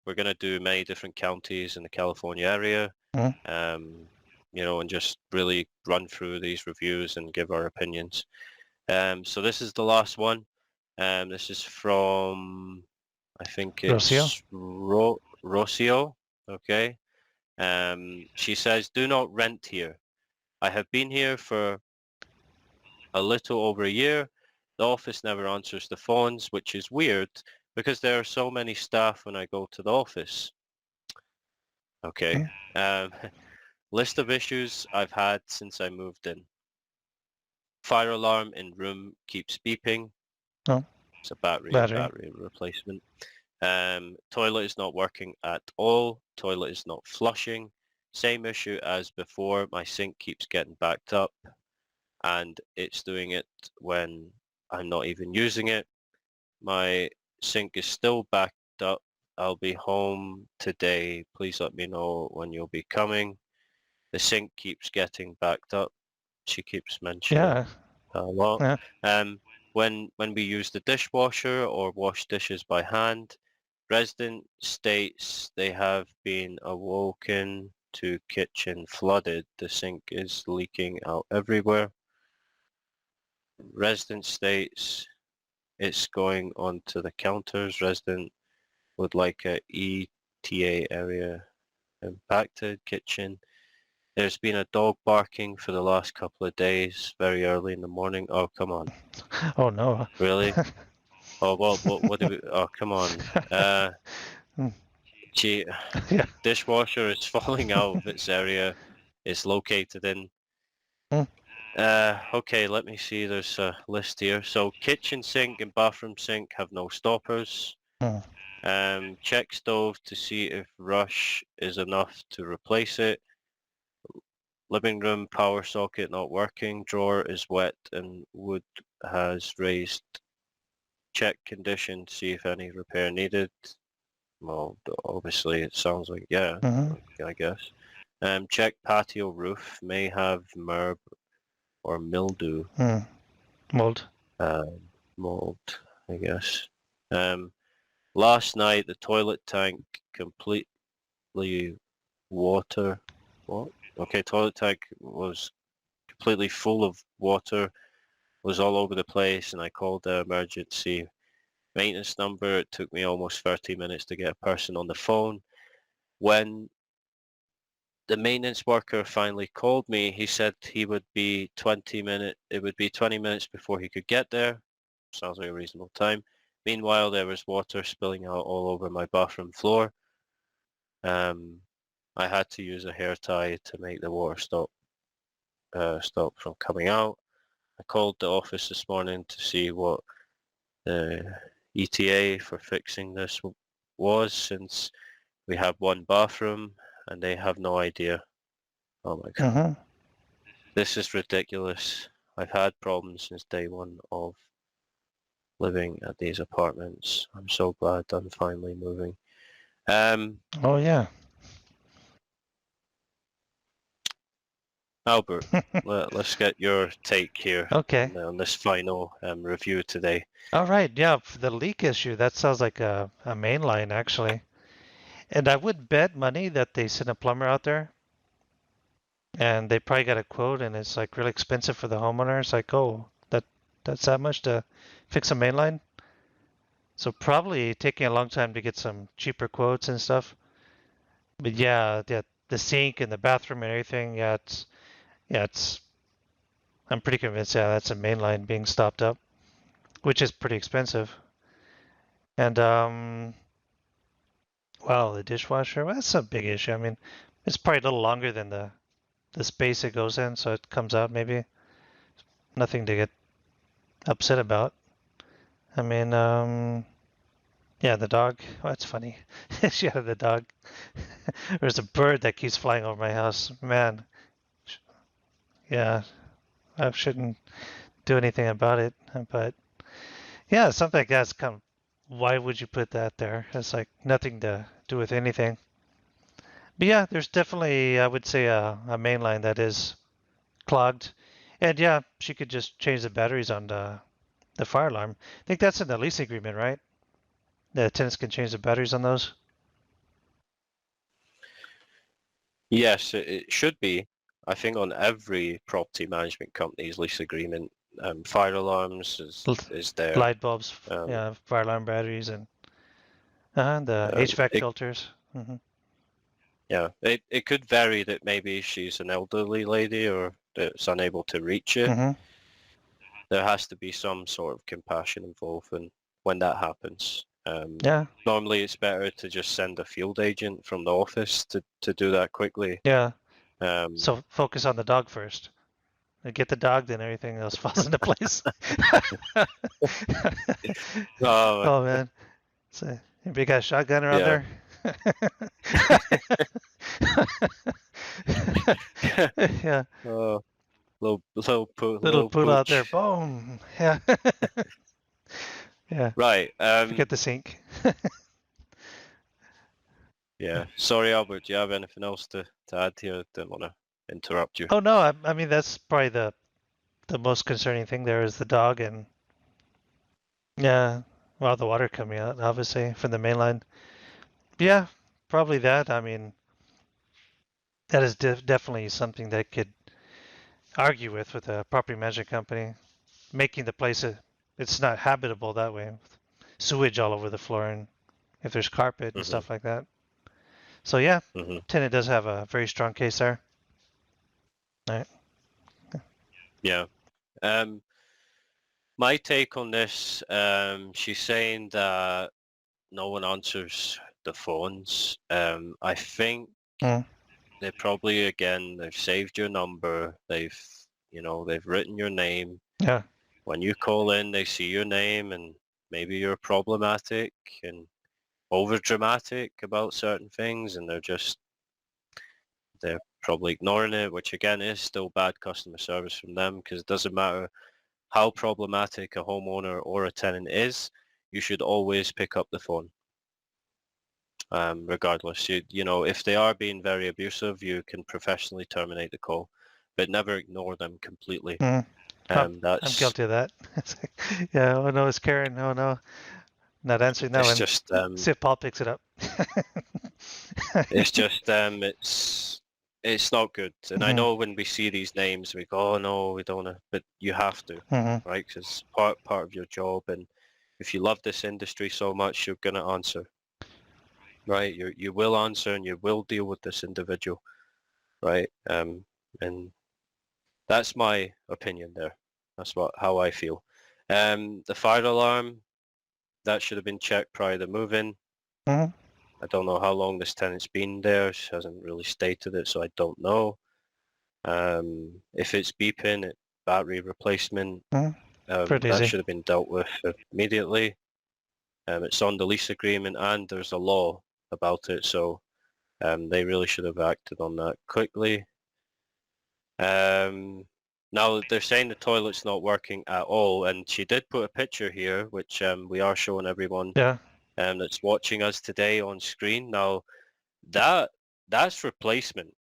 we're going to do many different counties in the California area, Mhm. and just really run through these reviews and give our opinions. So this is the last one. This is from, I think Rocio? it's Rocio. Okay. She says, do not rent here. I have been here for a little over a year. The office never answers the phones, which is weird, because there are so many staff when I go to the office. Okay. Um, list of issues I've had since I moved in. Fire alarm in room keeps beeping. Oh, It's a battery battery. replacement. Toilet is not working at all. Toilet is not flushing. Same issue as before. My sink keeps getting backed up and it's doing it when I'm not even using it. My sink is still backed up. I'll be home today. Please let me know when you'll be coming. The sink keeps getting backed up. She keeps mentioning Yeah. a lot. Yeah. When we use the dishwasher or wash dishes by hand, resident states they have been awoken to kitchen flooded. The sink is leaking out everywhere. Resident states it's going onto the counters. Resident would like a ETA area impacted kitchen. There's been a dog barking for the last couple of days, very early in the morning. Oh, come on. Oh no. Really? Oh, well, what do we... Oh, come on. Mm. Gee, Yeah. dishwasher is falling out of its area it's located in. Mm. Okay, let me see. There's a list here. So kitchen sink and bathroom sink have no stoppers. Mm. Check stove to see if rush is enough to replace it. Living room power socket not working. Drawer is wet and wood has raised. Check condition, see if any repair needed. Well, obviously it sounds like, yeah, Mm-hmm. I guess. Check patio roof, may have murb or mildew, Mm. Mold. um, mold, I guess. Um, last night the toilet tank completely water. What? Okay, toilet tank was completely full of water, was all over the place, and I called the emergency maintenance number. It took me almost 30 minutes to get a person on the phone. When the maintenance worker finally called me, he said he would be 20 minutes before he could get there. Sounds like a reasonable time. Meanwhile, there was water spilling out all over my bathroom floor. Um, I had to use a hair tie to make the water stop from coming out. I called the office this morning to see what the ETA for fixing this was, since we have one bathroom and they have no idea. Oh my God. Mm-hmm. This is ridiculous. I've had problems since day one of living at these apartments. I'm so glad I'm finally moving. Oh yeah. Albert, let's get your take here Okay. on this final review today. All right. Yeah. For the leak issue, that sounds like a main line actually. And I would bet money that they sent a plumber out there and they probably got a quote and it's like really expensive for the homeowner. It's like, oh, that's that much to fix a main line. So probably taking a long time to get some cheaper quotes and stuff. But yeah, the sink and the bathroom and everything, it's I'm pretty convinced, yeah, that's a main line being stopped up, which is pretty expensive. And wow, the dishwasher, well, that's a big issue. I mean, it's probably a little longer than the space it goes in, so it comes out maybe. Nothing to get upset about. I mean, yeah, the dog. Oh, that's funny. She had the dog. There's a bird that keeps flying over my house. Man, yeah, I shouldn't do anything about it. But yeah, something like that's kind of, why would you put that there? It's like nothing to do with anything. But yeah, there's definitely, I would say, a main line that is clogged. And yeah, she could just change the batteries on the fire alarm. I think that's in the lease agreement, right? The tenants can change the batteries on those. Yes, it should be. I think on every property management company's lease agreement, fire alarms is there. Light bulbs, Um, yeah, fire alarm batteries, and the HVAC it filters. Hmm. Yeah, it could vary that maybe she's an elderly lady or that's unable to reach it. Hmm. There has to be some sort of compassion involved when that happens. Yeah. Normally it's better to just send a field agent from the office to do that quickly. Yeah. Um, So focus on the dog first. Get the dog, then everything else falls into place. oh, Oh man. So, anybody got a shotgun around yeah. there? Yeah. Oh, Little little poodle out there. pooch. Boom. Yeah. Yeah. Right. Forget the sink. Yeah. Sorry, Albert. Do you have anything else to add here? Didn't want to interrupt you. Oh no, I mean that's probably the most concerning thing there is the dog and yeah, well the water coming out obviously from the main line. Yeah, probably that. I mean that is definitely something that could argue with a property management company, making the place it's not habitable that way, with sewage all over the floor and if there's carpet and hmm stuff like that. So yeah, hmm tenant does have a very strong case there. All right. Yeah. Um, my take on this, she's saying that no one answers the phones. I think Mm, they probably, again, they've saved your number. They've written your name. yeah. When you call in, they see your name and maybe you're problematic and over dramatic about certain things and they're probably ignoring it, which again is still bad customer service from them because it doesn't matter how problematic a homeowner or a tenant is, you should always pick up the phone. Regardless, if they are being very abusive, you can professionally terminate the call, but never ignore them completely. Mm. I'm That's guilty of that. It's like, yeah, oh no, it's Karen. Oh no, not answering that it's one. just See if Paul picks it up. it's just it's not good. And I Hmm. know when we see these names, we go, oh no, we don't want to, but you have to, Hmm. right? Because it's part of your job, and if you love this industry so much, you're gonna answer, right? You will answer, and you will deal with this individual, right? And that's my opinion there. That's how I feel. The fire alarm that should have been checked prior to move-in. Hmm. I don't know how long this tenant's been there. She hasn't really stated it, so I don't know. If it's beeping, battery replacement, Hmm. Pretty that easy. should have been dealt with immediately. It's on the lease agreement and there's a law about it, so they really should have acted on that quickly. Um, Now they're saying the toilet's not working at all, and she did put a picture here, which we are showing everyone Yeah. that's watching us today on screen. Now that that's replacement.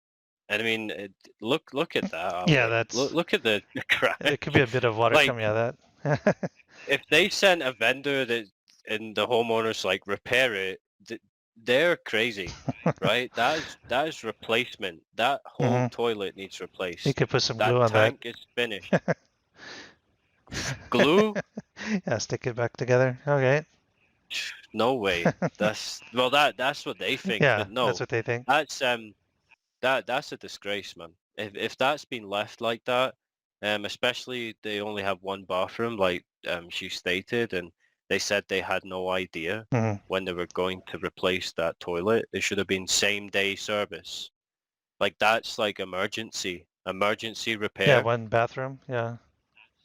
And I mean, look at that, Yeah, Albert. Look that's look at the it. crack. Could be a bit of water Like coming out of that. if they sent a vendor that and the homeowners like repair it, they're crazy, right? That is replacement. That whole Hmm. toilet needs You replaced. could put some That glue on that. tank is finished. Glue? Yeah, stick it back together. Okay. No way. That's what they think, Yeah, but that's no. what they think. That's that's a disgrace, man. If that's been left like that, especially they only have one bathroom, like she stated, and they said they had no idea Hmm. when they were going to replace that toilet. It should have been same day service. Like that's like emergency Yeah, repair. one bathroom. Yeah.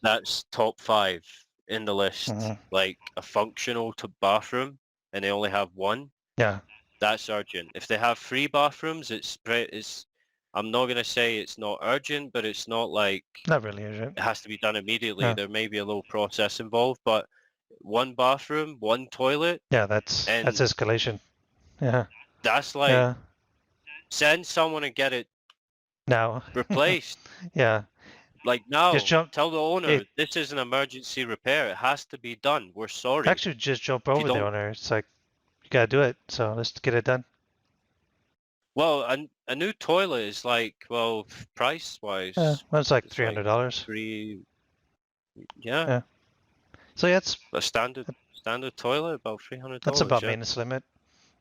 That's top 5 in the list. Hmm. Like a functional to bathroom, and they only have one. Yeah. That's urgent. If they have 3 bathrooms, it's. I'm not gonna say it's not urgent, but it's not like Not really urgent. it has to be done immediately. Yeah. There may be a little process involved, but one bathroom, one toilet, Yeah, that's and escalation. Yeah. that's like Yeah. send someone and get it Now. replaced. Yeah. Like Just now, jump tell the owner it this is an emergency repair. It has to be done. We're sorry. actually just jump If you over the don't, owner. It's like you gotta do it. So let's get it done. well, a new toilet is like, well, price Yeah. wise, That's like it's like $300. three. Yeah, Yeah. So yeah, it's a standard toilet about that's $300. about Yeah, maintenance limit.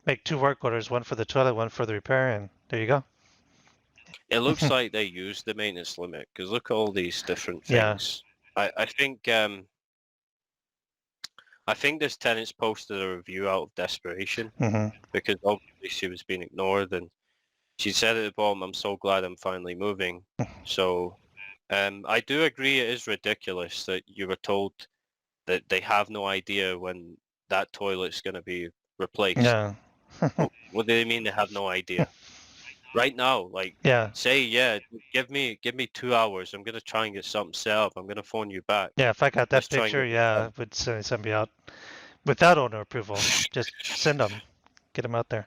Make 2 work orders, one for the toilet, one for the repair, and there you go. it looks like they use the maintenance limit because look at all these different Yeah. things. I think I think this tenant's posted a review out of desperation Mm-hmm. because obviously she was being ignored, and she said at the bottom, "I'm so glad I'm finally moving." So I do agree it is ridiculous that you were told that they have no idea when that toilet's going to be replaced. Yeah. What do they mean they have no idea? Right now, like, Yeah. say, yeah, give me 2 hours. I'm going to try and get something set up. I'm going to phone you back. Yeah, if I got that Let's try and picture, get this yeah, done. I would send somebody out without owner approval. Just send them, get them out there.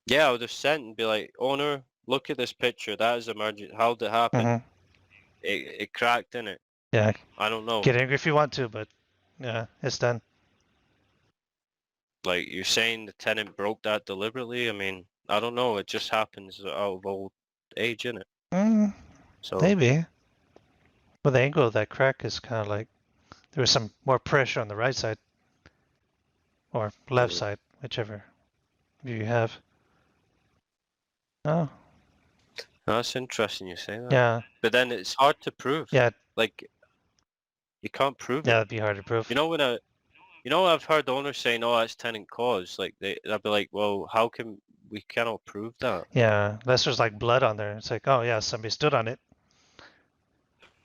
Yeah, I would have sent and be like, owner, look at this picture. That is emergent. How did it happen? Mm-hmm. It cracked in it. Yeah, I don't know. get angry if you want to, but yeah, it's done. Like, you're saying the tenant broke that deliberately? I mean, I don't know. It just happens out of old age, innit? Mm, So, maybe. But the angle of that crack is kind of like there was some more pressure on the right side or left mm, side, whichever view you have. Oh, that's interesting you say that. yeah, But then it's hard to prove. yeah, Like, you can't prove yeah. it. That'd be hard to prove. I've heard owners saying, "Oh, that's tenant cause." Like I'd be like, "Well, how can we cannot prove that?" Yeah, unless there's like blood on there. It's like, oh yeah, somebody stood on it.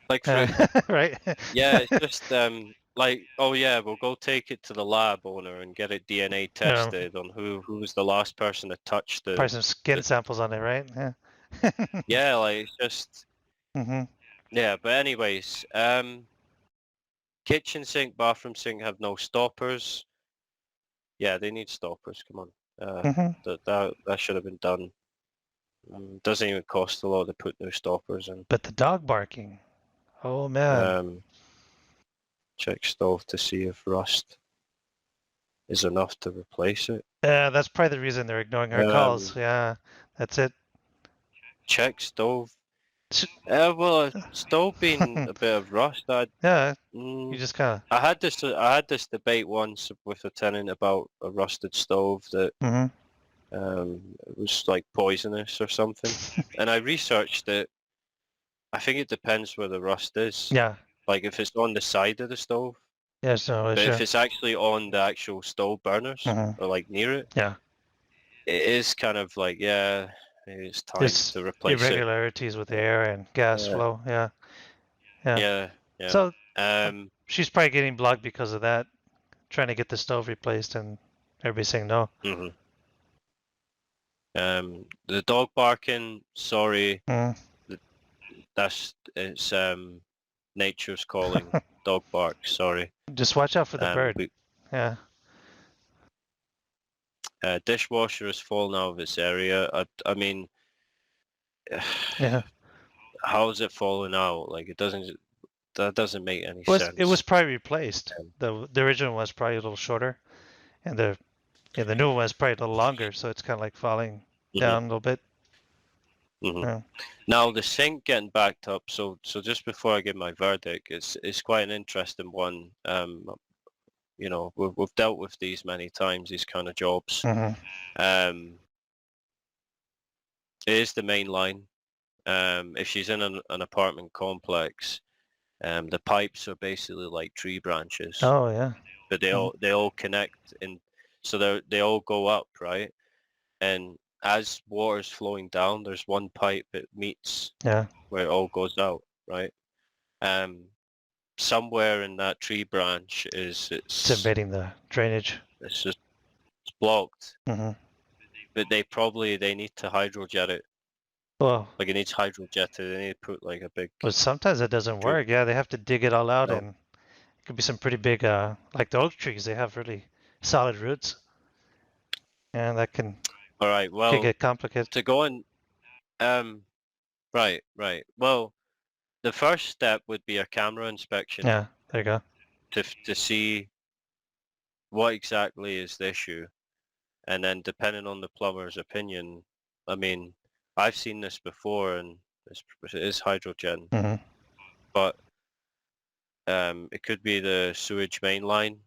Like for Right? yeah, it's just like, oh yeah, we'll go take it to the lab owner and get it DNA Yeah, tested on who was the last person to touch probably some skin the samples on it, right? Yeah. yeah, like it's just hmm yeah. But anyways, kitchen sink, bathroom sink have no stoppers. Yeah, they need stoppers. Come on, hmm that should have been done. Doesn't even cost a lot to put new stoppers in. But the dog barking. Oh man. Um, check stove to see if rust is enough to replace it. Yeah, that's probably the reason they're ignoring our calls. Um, Yeah, that's it. check stove. Well, stove being a bit of rust. Yeah, you Mm, just kind I had this debate once with a tenant about a rusted stove that of. it was like poisonous or something, and I researched it. I think it depends where the rust is. Yeah, Like if it's on the side of the stove, there's no but issue. if it's actually on the actual stove burners hmm or like near it, Yeah, it is kind of like, yeah, it's time there's to replace it. irregularities with air and gas Yeah, flow. Yeah, yeah. yeah, yeah. So Um, she's probably getting blocked because of that, trying to get the stove replaced, and everybody's saying no. mhm. The dog barking, sorry, Mm. that's it's nature's calling. Dog bark, sorry. Just watch out for the bird. We, Yeah, dishwasher has fallen out of its area. I mean, yeah. how is it falling out? Like that doesn't make any It was sense. probably replaced. Um, The original was probably a little shorter, and the new one was probably a little longer, so it's kind of like falling mhm, down a little bit. mhm. Yeah. Now the sink getting backed up. So just before I give my verdict, it's quite an interesting one. We've dealt with these many times. These kind of jobs. hmm Um, it is the main line. If she's in an apartment complex, the pipes are basically like tree branches, Oh yeah. but they all connect, and so they all go up, right? And as water's flowing down, there's one pipe that meets Yeah. where it all goes out, right? Um, somewhere in that tree branch is It's invading the drainage. it's just it's blocked, hmm but they need to hydrojet it. Well, Like it needs hydrojetted. They need to put like a big but sometimes it doesn't drip. work. Yeah, they have to dig it all out, No. and it could be some pretty big, like the oak trees. They have really solid roots, and that All right. can Well, get complicated. to go in, um, right, right. Well, the first step would be a camera inspection Yeah, there you go. to see what exactly is the issue, and then depending on the plumber's opinion, I mean, I've seen this before, and it is hydrogen, hmm but it could be the sewage main line,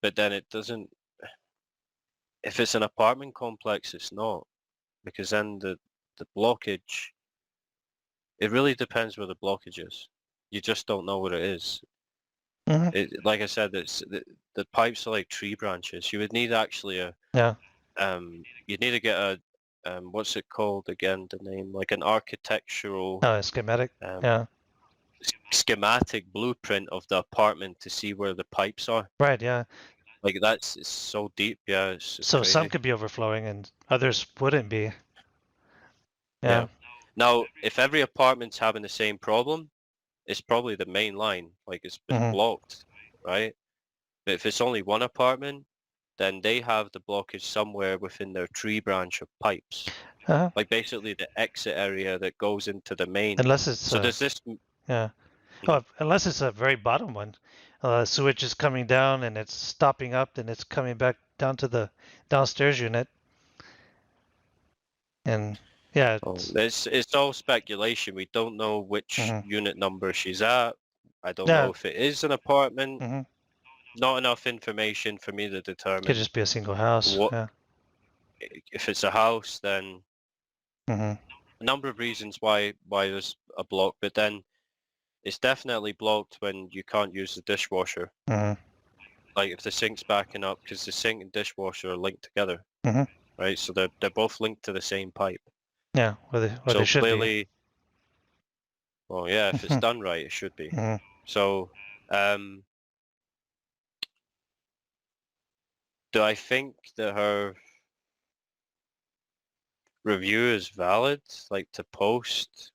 but then it doesn't. If it's an apartment complex, it's not, because then the blockage. It really depends where the blockage is. You just don't know what it is. Like I said, the pipes are like tree branches. You would need actually Yeah. you'd need to get a what's it called again? The name, like an architectural Oh, a schematic. um, Yeah. schematic blueprint of the apartment to see where the pipes are. Right. Yeah. Like it's so deep. Yeah, it's So some crazy. could be overflowing and others wouldn't be. Yeah. Yeah. Now, if every apartment's having the same problem, it's probably the main line. Like it's been Hmm. blocked, right? But if it's only one apartment, then they have the blockage somewhere within their tree branch of pipes. Uh, Like basically the exit area that goes into the main. unless it's So does this? yeah. Mhm. Oh, unless it's a very bottom one. Sewage is coming down and it's stopping up and it's coming back down to the downstairs unit. And yeah, Oh, it's all speculation. We don't know which hmm unit number she's at. I don't know yeah, if it is an apartment. hmm Not enough information for me to could determine just be a single house. what Yeah. if it's a house. Then Hmm. a number of reasons why there's a block, but then it's definitely blocked when you can't use the dishwasher. Hmm. Like if the sink's backing up, because the sink and dishwasher are linked together, Hmm. right? So they're both linked to the same pipe. Yeah, where they So should be. clearly, well, yeah, if it's done right, it should be. Hmm. So, um, do I think that her review is valid? Like to post,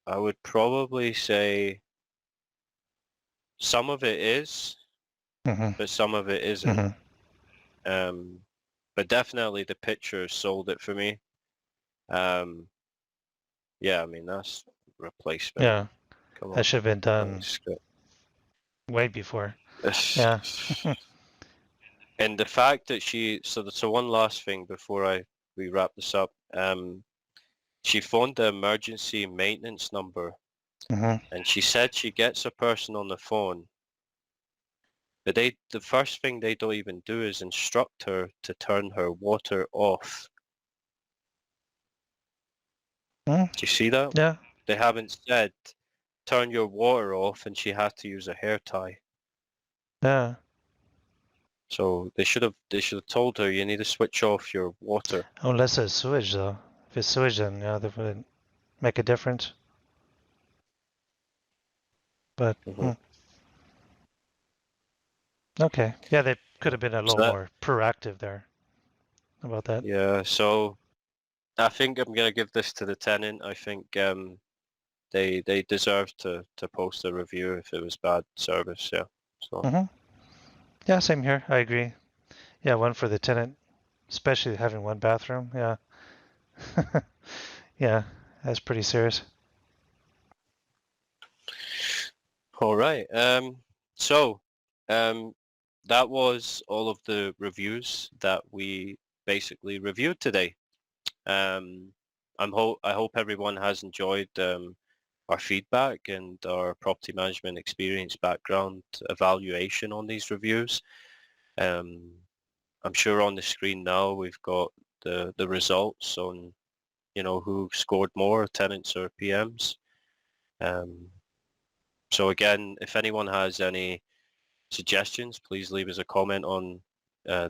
I would probably say some of it is, Hmm. but some of it isn't. Hmm. Um, but definitely the picture sold it for me. Um, yeah, I mean that's replacement. Yeah, Come that on. should have been Holy done script. way before. Yeah. And the fact that so one last thing before we wrap this up. She phoned the emergency maintenance number Hmm. and she said she gets a person on the phone, but the first thing they don't even do is instruct her to turn her water off. Hmm. Do you see that? Yeah. They haven't said turn your water off and she has to use a hair tie. Yeah. So they should have told her you need to switch off your water. Unless it's sewage, though. If it's sewage, then yeah, that wouldn't make a difference. But Hmm. okay, yeah, they could have been a So little more proactive there about that. yeah, so I think I'm gonna give this to the tenant. I think they deserve to post a review if it was bad service. Yeah. So Hmm. Yeah, same here. I agree. Yeah, one for the tenant, especially having one bathroom. Yeah. Yeah, that's pretty serious. all right. So um, that was all of the reviews that we basically reviewed today. Um, I hope everyone has enjoyed our feedback and our property management experience background evaluation on these reviews. Um, I'm sure on the screen now we've got the results on who scored more, tenants or PMs. Um, so again, if anyone has any suggestions, please leave us a comment on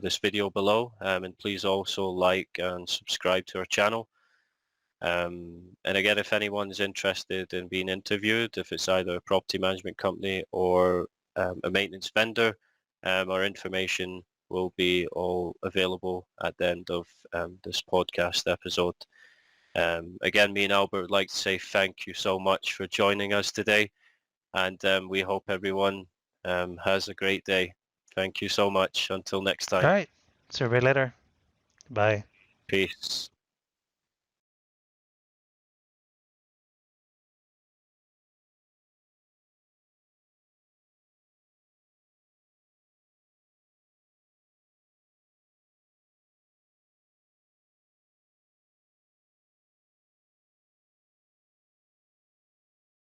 this video below, and please also like and subscribe to our channel. And again, if anyone's interested in being interviewed, if it's either a property management company or a maintenance vendor, our information will be all available at the end of this podcast episode. Again, me and Albert would like to say thank you so much for joining us today, and we hope everyone has a great day. Thank you so much. Until next All time. right. See you later. Bye. Peace.